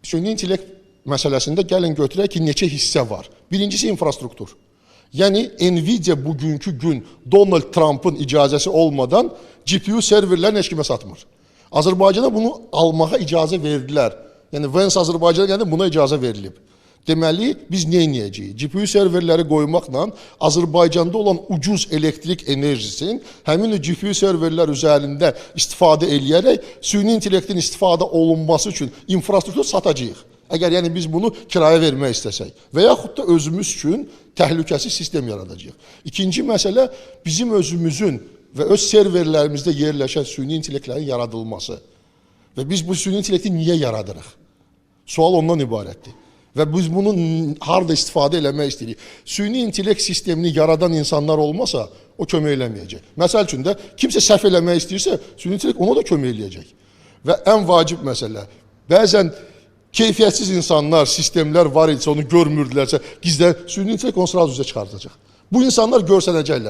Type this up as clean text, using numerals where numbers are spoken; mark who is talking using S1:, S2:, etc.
S1: Süni intellekt məsələsində gəlin götürək ki, neçə hissə var. Birincisi infrastruktur. Yəni, Nvidia bugünkü gün Donald Trump'ın icazəsi olmadan GPU serverlərini heç kimə satmır. Azərbaycana bunu almağa icazə verdilər. Yəni, Vance Azərbaycana gəldi, buna icazə verilib. Deməli, biz nə edəcəyik? GPU serverləri qoymaqla Azərbaycanda olan ucuz elektrik enerjisinin həmin o GPU serverlər üzərində istifadə eləyərək süni intellektin istifadə olunması üçün infrastruktur satacağıq. Əgər yəni biz bunu kiraya vermək istəsək və yaxud da özümüz üçün təhlükəsiz sistem yaradacağıq. İkinci məsələ bizim özümüzün və öz serverlərimizdə yerləşən süni intellektlərin yaradılması. Və biz bu süni intellekti niyə yaradırıq? Sual ondan ibarətdir. Və biz bunu harada istifadə eləmək istəyirik. Süni intellekt sistemini yaradan insanlar olmasa, o kömək eləməyəcək. Məsəl üçün də, kimsə səhv eləmək istəyirsə, süni intellekt ona da kömək eləyəcək. Və ən vacib məsələ, bəzən keyfiyyətsiz insanlar, sistemlər var idisə, onu görmürdülərsə, gizlən süni intellekt onu sırası üzə çıxardacaq. Bu insanlar görsənəcəklər.